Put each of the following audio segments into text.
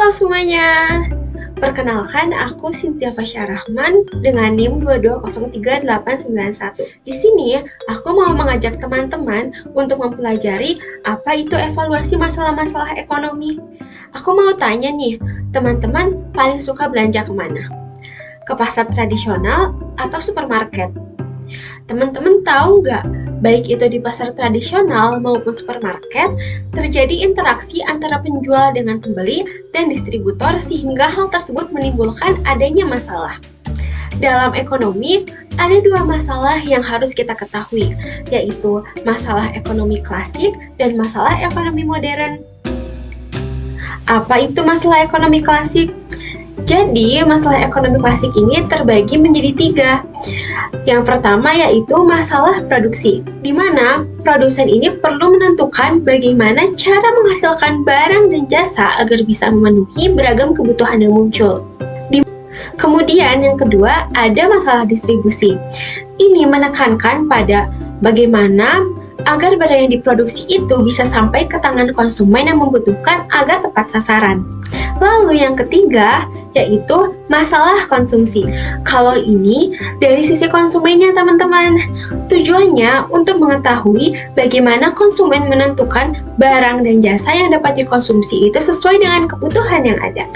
Halo semuanya, perkenalkan aku Cynthia Fasya Rahman dengan NIM 2203891. Di sini aku mau mengajak teman-teman untuk mempelajari apa itu evaluasi masalah-masalah ekonomi. Aku mau tanya nih, teman-teman paling suka belanja kemana? Ke pasar tradisional atau supermarket? Teman-teman tahu nggak, baik itu di pasar tradisional maupun supermarket, terjadi interaksi antara penjual dengan pembeli dan distributor sehingga hal tersebut menimbulkan adanya masalah. Dalam ekonomi, ada dua masalah yang harus kita ketahui, yaitu masalah ekonomi klasik dan masalah ekonomi modern. Apa itu masalah ekonomi klasik? Jadi, masalah ekonomi klasik ini terbagi menjadi tiga. Yang pertama yaitu masalah produksi, di mana produsen ini perlu menentukan bagaimana cara menghasilkan barang dan jasa agar bisa memenuhi beragam kebutuhan yang muncul. Kemudian yang kedua ada masalah distribusi. Ini menekankan pada bagaimana agar barang yang diproduksi itu bisa sampai ke tangan konsumen yang membutuhkan agar tepat sasaran. Lalu yang ketiga yaitu masalah konsumsi. Kalau ini dari sisi konsumennya teman-teman, tujuannya untuk mengetahui bagaimana konsumen menentukan barang dan jasa yang dapat dikonsumsi itu sesuai dengan kebutuhan yang ada.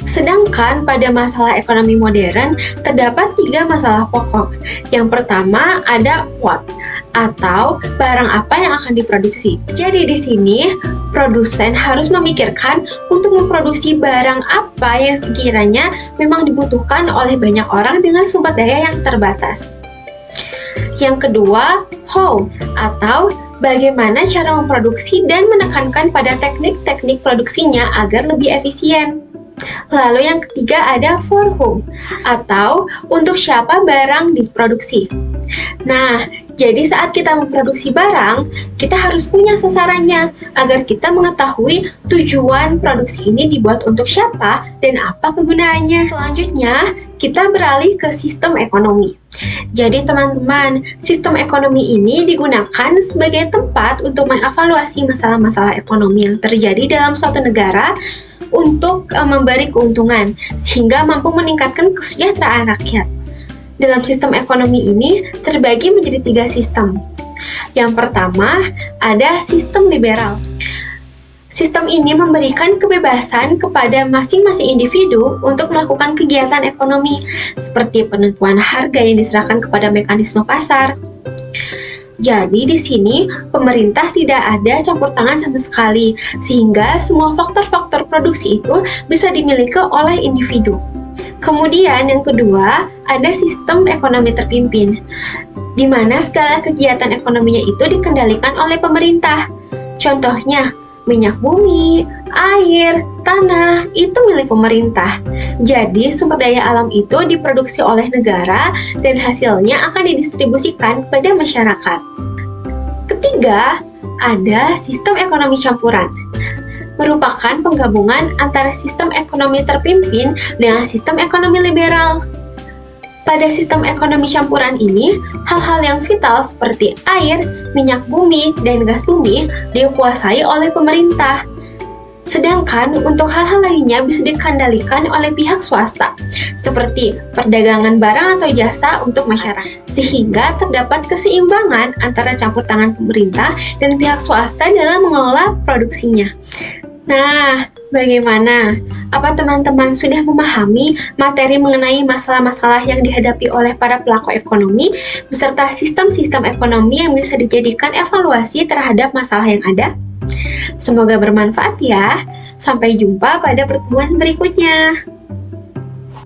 Sedangkan pada masalah ekonomi modern terdapat tiga masalah pokok. Yang pertama ada what, atau barang apa yang akan diproduksi. Jadi di sini produsen harus memikirkan untuk memproduksi barang apa yang sekiranya memang dibutuhkan oleh banyak orang dengan sumber daya yang terbatas. Yang kedua, how, atau bagaimana cara memproduksi dan menekankan pada teknik-teknik produksinya agar lebih efisien. Lalu yang ketiga ada for whom, atau untuk siapa barang diproduksi. Nah, jadi saat kita memproduksi barang, kita harus punya sasarannya agar kita mengetahui tujuan produksi ini dibuat untuk siapa dan apa kegunaannya. Selanjutnya, kita beralih ke sistem ekonomi. Jadi teman-teman, sistem ekonomi ini digunakan sebagai tempat untuk mengevaluasi masalah-masalah ekonomi yang terjadi dalam suatu negara untuk memberi keuntungan sehingga mampu meningkatkan kesejahteraan rakyat. Dalam sistem ekonomi ini terbagi menjadi tiga sistem. Yang pertama ada sistem liberal. Sistem ini memberikan kebebasan kepada masing-masing individu untuk melakukan kegiatan ekonomi seperti penentuan harga yang diserahkan kepada mekanisme pasar. Jadi di sini pemerintah tidak ada campur tangan sama sekali, sehingga semua faktor-faktor produksi itu bisa dimiliki oleh individu. Kemudian yang kedua, ada sistem ekonomi terpimpin, di mana segala kegiatan ekonominya itu dikendalikan oleh pemerintah. Contohnya, minyak bumi, air, tanah, itu milik pemerintah. Jadi sumber daya alam itu diproduksi oleh negara dan hasilnya akan didistribusikan kepada masyarakat. Ketiga, ada sistem ekonomi campuran, merupakan penggabungan antara sistem ekonomi terpimpin dengan sistem ekonomi liberal. Pada sistem ekonomi campuran ini, hal-hal yang vital seperti air, minyak bumi, dan gas bumi dikuasai oleh pemerintah. Sedangkan untuk hal-hal lainnya bisa dikendalikan oleh pihak swasta, seperti perdagangan barang atau jasa untuk masyarakat, sehingga terdapat keseimbangan antara campur tangan pemerintah dan pihak swasta dalam mengelola produksinya. Nah, bagaimana? Apa teman-teman sudah memahami materi mengenai masalah-masalah yang dihadapi oleh para pelaku ekonomi, beserta sistem-sistem ekonomi yang bisa dijadikan evaluasi terhadap masalah yang ada? Semoga bermanfaat ya. Sampai jumpa pada pertemuan berikutnya.